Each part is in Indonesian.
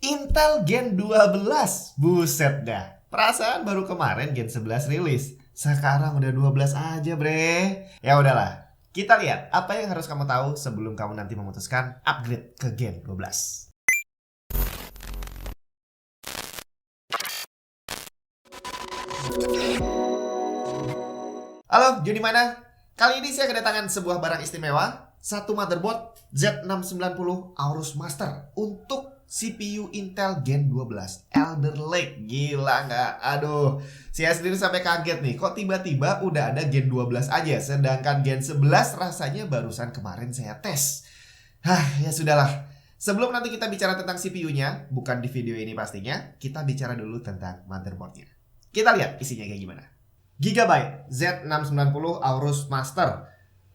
Intel Gen 12. Buset dah. Perasaan baru kemarin Gen 11 rilis. Sekarang udah 12 aja, bre. Ya udahlah. Kita lihat apa yang harus kamu tahu sebelum kamu nanti memutuskan upgrade ke Gen 12. Halo, Joni mana? Kali ini saya kedatangan sebuah barang istimewa. Satu motherboard Z690 Aorus Master untuk CPU Intel Gen 12 Alder Lake. Gila nggak? Aduh, saya sendiri sampai kaget nih. Kok tiba-tiba udah ada Gen 12 aja, sedangkan Gen 11 rasanya barusan kemarin saya tes. Ya sudahlah. Sebelum nanti kita bicara tentang CPU-nya, bukan di video ini pastinya, kita bicara dulu tentang motherboardnya. Kita lihat isinya kayak gimana. Gigabyte Z690 Aorus Master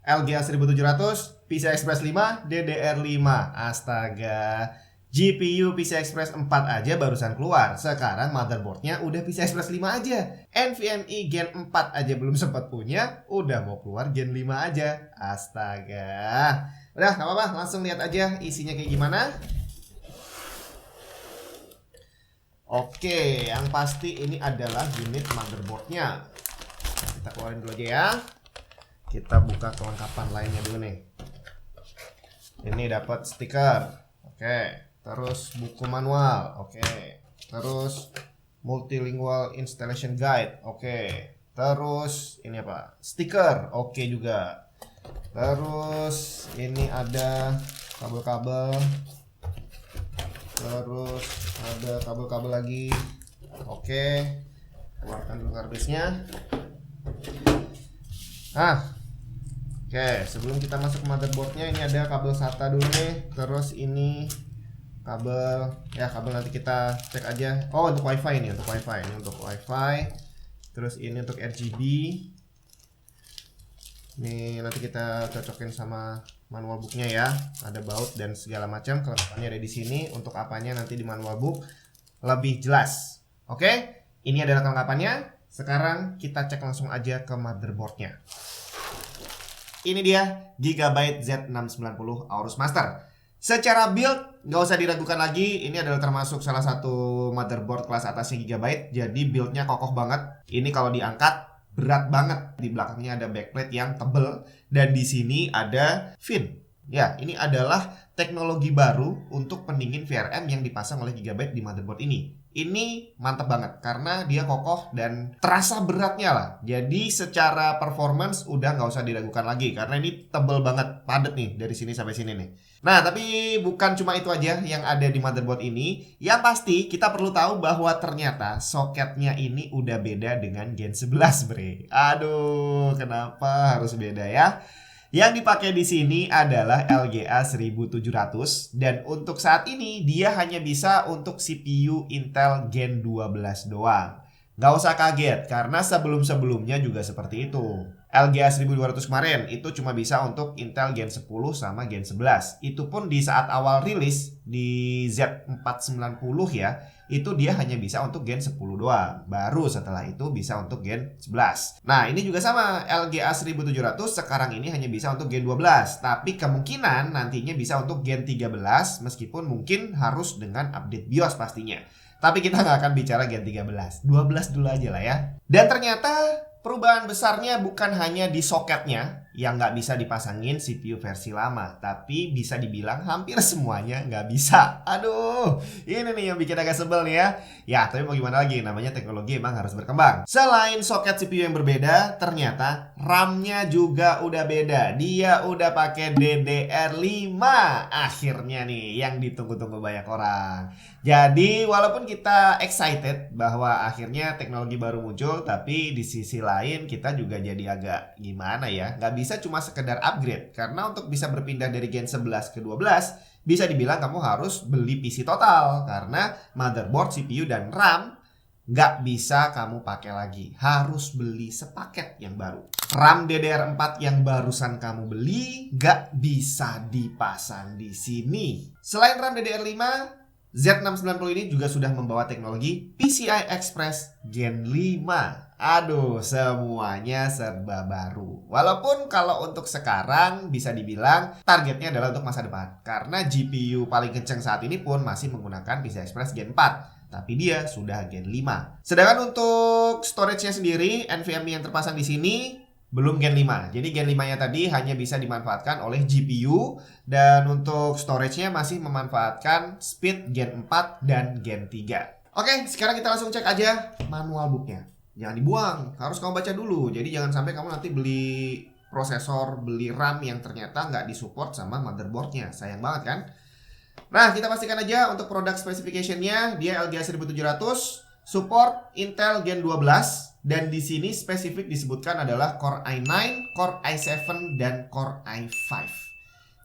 LGA 1700, PCI Express 5, DDR5. Astaga, GPU PCI Express 4 aja barusan keluar. Sekarang motherboardnya udah PCI Express 5 aja. NVMe Gen 4 aja belum sempat punya, udah mau keluar Gen 5 aja. Astaga. Udah gak apa-apa, langsung lihat aja isinya kayak gimana. Oke, yang pasti ini adalah unit motherboardnya. Kita keluarin dulu aja ya. Kita buka kelengkapan lainnya dulu nih. Ini dapat stiker. Oke, terus buku manual. Oke, terus multilingual installation guide. Oke, terus ini apa? Stiker. Oke juga. Terus ini ada kabel-kabel. Terus ada kabel-kabel lagi. Oke, keluarkan dulu kardusnya. Oke, sebelum kita masuk ke motherboardnya, ini ada kabel SATA dulu nih. Terus ini kabel, ya kabel nanti kita cek aja. Oh, untuk WiFi ini, untuk WiFi ini untuk WiFi. Terus ini untuk RGB. Ini nanti kita cocokin sama manual booknya ya. Ada baut dan segala macam. Kelengkapannya ada di sini. Untuk apanya nanti di manual book lebih jelas. Oke, ini adalah kelengkapannya. Sekarang kita cek langsung aja ke motherboardnya. Ini dia Gigabyte Z690 Aorus Master. Secara build nggak usah diragukan lagi. Ini adalah termasuk salah satu motherboard kelas atasnya Gigabyte. Jadi buildnya kokoh banget. Ini kalau diangkat berat banget. Di belakangnya ada backplate yang tebel. Dan di sini ada fin. Ya, ini adalah teknologi baru untuk pendingin VRM yang dipasang oleh Gigabyte di motherboard ini. Ini mantep banget karena dia kokoh dan terasa beratnya lah. Jadi secara performance udah nggak usah diragukan lagi karena ini tebel banget, padet nih dari sini sampai sini nih. Nah, tapi bukan cuma itu aja yang ada di motherboard ini. Yang pasti kita perlu tahu bahwa ternyata soketnya ini udah beda dengan Gen 11, bre. Aduh, kenapa harus beda ya? Yang dipakai di sini adalah LGA 1700 dan untuk saat ini dia hanya bisa untuk CPU Intel Gen 12 doang. Gak usah kaget karena sebelum-sebelumnya juga seperti itu. LGA 1200 kemarin itu cuma bisa untuk Intel Gen 10 sama Gen 11. Itu pun di saat awal rilis di Z490 ya, itu dia hanya bisa untuk Gen 10 doang. Baru setelah itu bisa untuk Gen 11. Nah, ini juga sama. LGA 1700 sekarang ini hanya bisa untuk Gen 12. Tapi kemungkinan nantinya bisa untuk Gen 13 meskipun mungkin harus dengan update BIOS pastinya. Tapi kita nggak akan bicara Gen 13. 12 dulu aja lah ya. Dan ternyata perubahan besarnya bukan hanya di soketnya yang nggak bisa dipasangin CPU versi lama, tapi bisa dibilang hampir semuanya nggak bisa. Aduh, ini nih yang bikin agak sebel nih ya. Ya, tapi mau gimana lagi, namanya teknologi emang harus berkembang. Selain soket CPU yang berbeda, ternyata RAM-nya juga udah beda. Dia udah pakai DDR5. Akhirnya nih, yang ditunggu-tunggu banyak orang. Jadi, walaupun kita excited bahwa akhirnya teknologi baru muncul, tapi di sisi lain kita juga jadi agak gimana ya, nggak bisa cuma sekedar upgrade. Karena untuk bisa berpindah dari Gen 11 ke 12, bisa dibilang kamu harus beli PC total. Karena motherboard, CPU, dan RAM nggak bisa kamu pakai lagi. Harus beli sepaket yang baru. RAM DDR4 yang barusan kamu beli nggak bisa dipasang di sini. Selain RAM DDR5, Z690 ini juga sudah membawa teknologi PCI Express Gen 5. Aduh, semuanya serba baru. Walaupun kalau untuk sekarang bisa dibilang targetnya adalah untuk masa depan. Karena GPU paling kencang saat ini pun masih menggunakan PCI Express Gen 4. Tapi dia sudah Gen 5. Sedangkan untuk storage-nya sendiri, NVMe yang terpasang di sini belum Gen 5. Jadi Gen 5-nya tadi hanya bisa dimanfaatkan oleh GPU. Dan untuk storage-nya masih memanfaatkan speed Gen 4 dan Gen 3. Oke, sekarang kita langsung cek aja manual book-nya. Jangan dibuang, harus kamu baca dulu. Jadi jangan sampai kamu nanti beli prosesor, beli RAM yang ternyata nggak disupport sama motherboard-nya. Sayang banget kan? Nah, kita pastikan aja untuk product specification-nya. Dia LGA 1700, support Intel Gen 12. Dan di sini spesifik disebutkan adalah Core i9, Core i7, dan Core i5.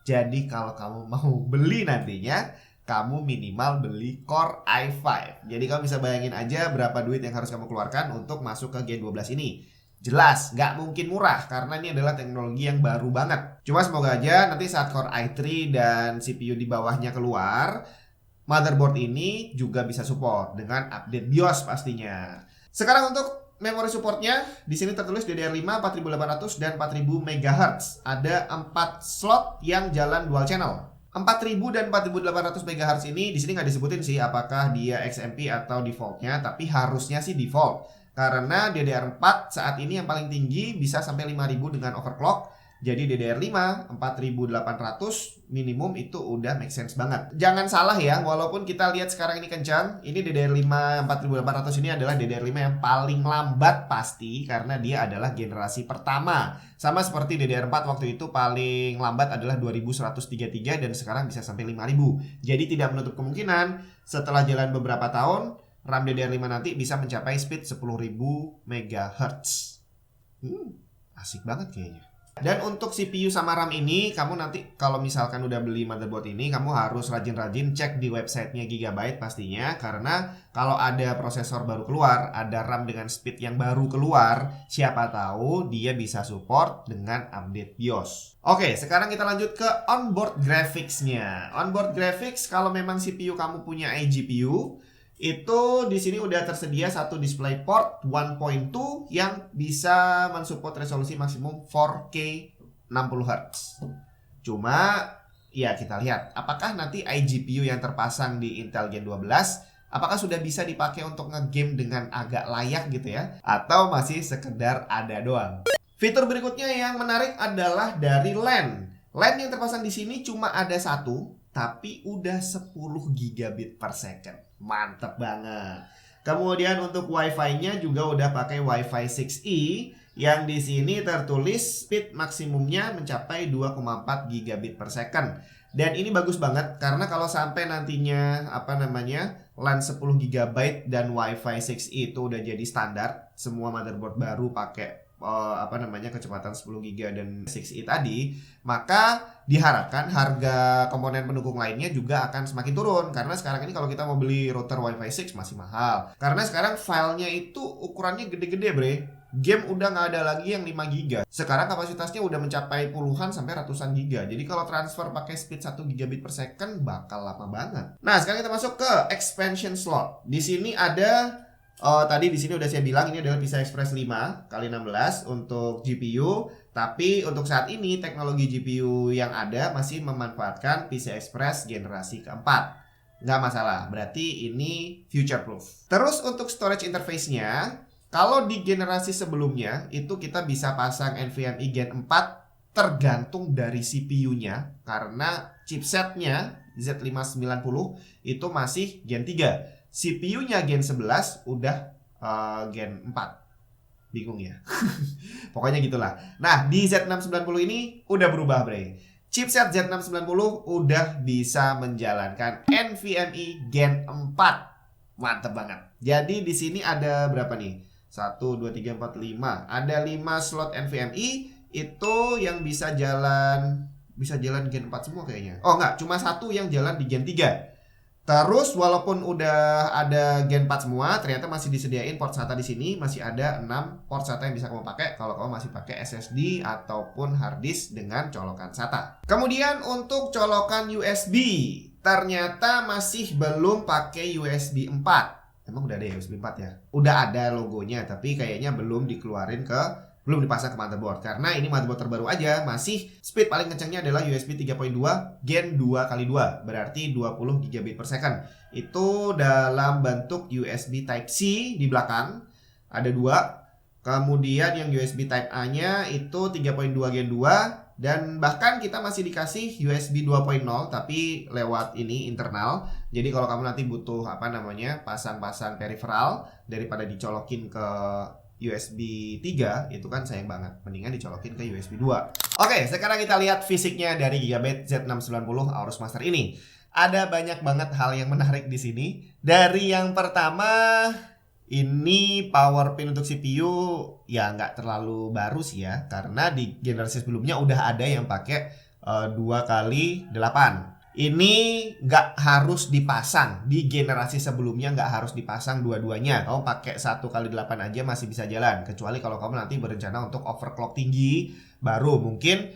Jadi kalau kamu mau beli nantinya, kamu minimal beli Core i5. Jadi kamu bisa bayangin aja berapa duit yang harus kamu keluarkan untuk masuk ke Gen 12 ini. Jelas, nggak mungkin murah karena ini adalah teknologi yang baru banget. Cuma semoga aja nanti saat Core i3 dan CPU di bawahnya keluar, motherboard ini juga bisa support dengan update BIOS pastinya. Sekarang untuk memori supportnya, di sini tertulis DDR5 4800 dan 4000 MHz. Ada 4 slot yang jalan dual channel. 4000 dan 4800 MHz ini di sini nggak disebutin sih apakah dia XMP atau defaultnya, tapi harusnya sih default. Karena DDR4 saat ini yang paling tinggi bisa sampai 5000 dengan overclock. Jadi DDR5 4800 minimum itu udah make sense banget. Jangan salah ya, walaupun kita lihat sekarang ini kencang, ini DDR5 4800 ini adalah DDR5 yang paling lambat pasti karena dia adalah generasi pertama. Sama seperti DDR4 waktu itu paling lambat adalah 2133 dan sekarang bisa sampai 5000. Jadi tidak menutup kemungkinan setelah jalan beberapa tahun RAM DDR5 nanti bisa mencapai speed 10.000 MHz. Asik banget kayaknya. Dan untuk CPU sama RAM ini, kamu nanti kalau misalkan udah beli motherboard ini, kamu harus rajin-rajin cek di websitenya Gigabyte pastinya. Karena kalau ada prosesor baru keluar, ada RAM dengan speed yang baru keluar, siapa tahu dia bisa support dengan update BIOS. Oke, sekarang kita lanjut ke onboard graphics-nya. Onboard graphics, kalau memang CPU kamu punya iGPU, itu di sini udah tersedia satu DisplayPort 1.2 yang bisa mensupport resolusi maksimum 4K 60 Hz. Cuma ya kita lihat apakah nanti iGPU yang terpasang di Intel Gen 12 apakah sudah bisa dipakai untuk ngegame dengan agak layak gitu ya, atau masih sekedar ada doang. Fitur berikutnya yang menarik adalah dari LAN. LAN yang terpasang di sini cuma ada satu, tapi udah 10 gigabit per second. Mantap banget. Kemudian untuk Wi-Fi-nya juga udah pakai Wi-Fi 6E yang di sini tertulis speed maksimumnya mencapai 2,4 gigabit per second. Dan ini bagus banget karena kalau sampai nantinya LAN 10 GB dan Wi-Fi 6E itu udah jadi standar, semua motherboard baru pakai kecepatan 10 GB dan 6E tadi, maka diharapkan harga komponen pendukung lainnya juga akan semakin turun. Karena sekarang ini kalau kita mau beli router Wi-Fi 6 masih mahal. Karena sekarang filenya itu ukurannya gede-gede bre. Game udah nggak ada lagi yang 5 GB. Sekarang kapasitasnya udah mencapai puluhan sampai ratusan giga. Jadi kalau transfer pakai speed 1 gigabit per second bakal lama banget. Nah, sekarang kita masuk ke expansion slot. Di sini ada tadi di sini udah saya bilang ini adalah PCI Express 5x16 untuk GPU, tapi untuk saat ini teknologi GPU yang ada masih memanfaatkan PCI Express generasi keempat. Nggak masalah, berarti ini future proof. Terus untuk storage interface-nya, kalau di generasi sebelumnya itu kita bisa pasang NVMe Gen 4 tergantung dari CPU-nya, karena chipsetnya Z590 itu masih Gen 3. CPU-nya Gen 11 udah Gen 4. Bingung ya? Pokoknya gitulah. Nah, di Z690 ini udah berubah, bre. Chipset Z690 udah bisa menjalankan NVMe Gen 4. Mantep banget. Jadi di sini ada berapa nih? 1, 2, 3, 4, 5. Ada 5 slot NVMe itu yang bisa jalan Gen 4 semua kayaknya. Oh enggak, cuma satu yang jalan di Gen 3. Terus walaupun udah ada Gen 4 semua, ternyata masih disediain port SATA di sini, masih ada 6 port SATA yang bisa kamu pakai kalau kamu masih pakai SSD ataupun hard disk dengan colokan SATA. Kemudian untuk colokan USB, ternyata masih belum pakai USB 4. Emang udah ada USB 4 ya? Udah ada logonya, tapi kayaknya belum dipasang ke motherboard. Karena ini motherboard terbaru aja, masih speed paling kencangnya adalah USB 3.2 Gen 2x2, berarti 20 GB per second. Itu dalam bentuk USB Type-C di belakang, ada 2. Kemudian yang USB Type-A-nya itu 3.2 Gen 2. Dan bahkan kita masih dikasih USB 2.0 tapi lewat ini internal. Jadi kalau kamu nanti butuh pasang-pasang peripheral daripada dicolokin ke USB 3, itu kan sayang banget. Mendingan dicolokin ke USB 2. Oke, sekarang kita lihat fisiknya dari Gigabyte Z690 Aorus Master ini. Ada banyak banget hal yang menarik di sini. Dari yang pertama, ini power pin untuk CPU ya nggak terlalu baru sih ya, karena di generasi sebelumnya udah ada yang pakai 2x8. Ini nggak harus dipasang, di generasi sebelumnya nggak harus dipasang dua-duanya. Kamu pakai 1x8 aja masih bisa jalan, kecuali kalau kamu nanti berencana untuk overclock tinggi, baru mungkin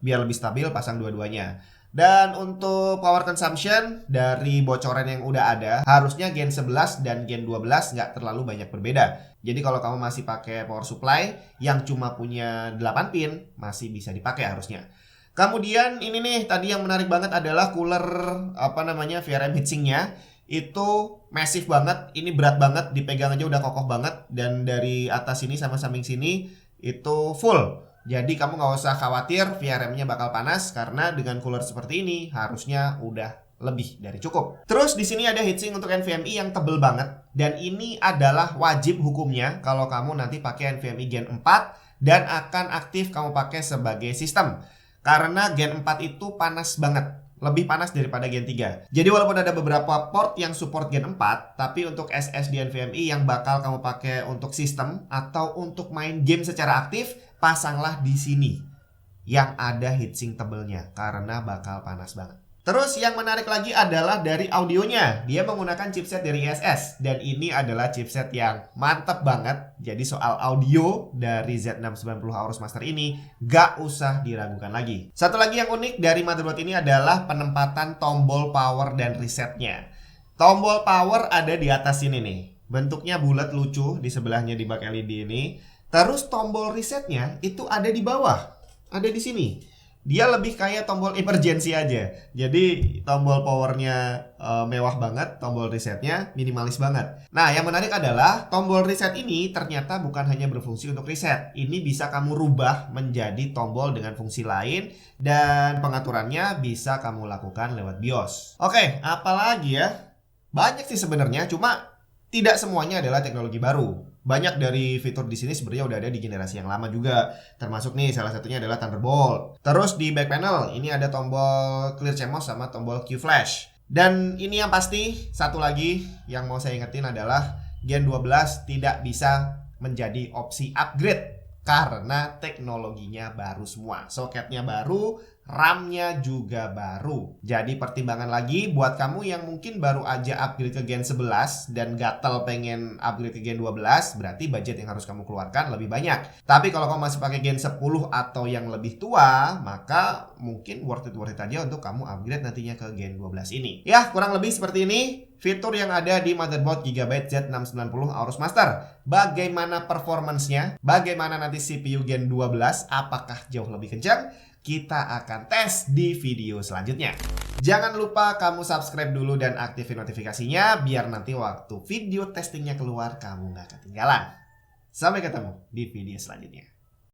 biar lebih stabil pasang dua-duanya. Dan untuk power consumption dari bocoran yang udah ada, harusnya Gen 11 dan Gen 12 nggak terlalu banyak berbeda. Jadi kalau kamu masih pakai power supply yang cuma punya 8 pin, masih bisa dipakai harusnya. Kemudian ini nih, tadi yang menarik banget adalah cooler VRM heatsinknya. Itu massive banget, ini berat banget, dipegang aja udah kokoh banget. Dan dari atas sini sama samping sini itu full. Jadi kamu nggak usah khawatir VRM-nya bakal panas, karena dengan cooler seperti ini harusnya udah lebih dari cukup. Terus di sini ada heatsink untuk NVMe yang tebel banget, dan ini adalah wajib hukumnya kalau kamu nanti pakai NVMe Gen 4 dan akan aktif kamu pakai sebagai sistem. Karena Gen 4 itu panas banget, lebih panas daripada Gen 3. Jadi walaupun ada beberapa port yang support Gen 4, tapi untuk SSD NVMe yang bakal kamu pakai untuk sistem atau untuk main game secara aktif, pasanglah di sini yang ada heatsink tebelnya, karena bakal panas banget. Terus yang menarik lagi adalah dari audionya. Dia menggunakan chipset dari ISS, dan ini adalah chipset yang mantap banget. Jadi soal audio dari Z690 Aorus Master ini gak usah diragukan lagi. Satu lagi yang unik dari motherboard ini adalah penempatan tombol power dan resetnya. Tombol power ada di atas sini nih, bentuknya bulat lucu di sebelahnya di bak LED ini. Terus tombol resetnya itu ada di bawah, ada di sini. Dia lebih kayak tombol emergency aja. Jadi tombol powernya mewah banget, tombol resetnya minimalis banget. Nah, yang menarik adalah tombol reset ini ternyata bukan hanya berfungsi untuk reset. Ini bisa kamu rubah menjadi tombol dengan fungsi lain, dan pengaturannya bisa kamu lakukan lewat BIOS. Oke, apalagi ya? Banyak sih sebenarnya, cuma tidak semuanya adalah teknologi baru. Banyak dari fitur di sini sebenarnya udah ada di generasi yang lama juga. Termasuk nih, salah satunya adalah Thunderbolt. Terus di back panel ini ada tombol Clear CMOS sama tombol Q Flash. Dan ini yang pasti, satu lagi yang mau saya ingetin adalah Gen 12 tidak bisa menjadi opsi upgrade karena teknologinya baru semua. Soketnya baru, RAM-nya juga baru. Jadi pertimbangan lagi buat kamu yang mungkin baru aja upgrade ke Gen 11 dan gatel pengen upgrade ke Gen 12, berarti budget yang harus kamu keluarkan lebih banyak. Tapi kalau kamu masih pakai Gen 10 atau yang lebih tua, maka mungkin worth it aja untuk kamu upgrade nantinya ke Gen 12 ini. Ya, kurang lebih seperti ini fitur yang ada di motherboard Gigabyte Z690 Aorus Master. Bagaimana performance-nya? Bagaimana nanti CPU Gen 12? Apakah jauh lebih kencang? Kita akan tes di video selanjutnya. Jangan lupa kamu subscribe dulu dan aktifin notifikasinya, biar nanti waktu video testingnya keluar kamu gak ketinggalan. Sampai ketemu di video selanjutnya.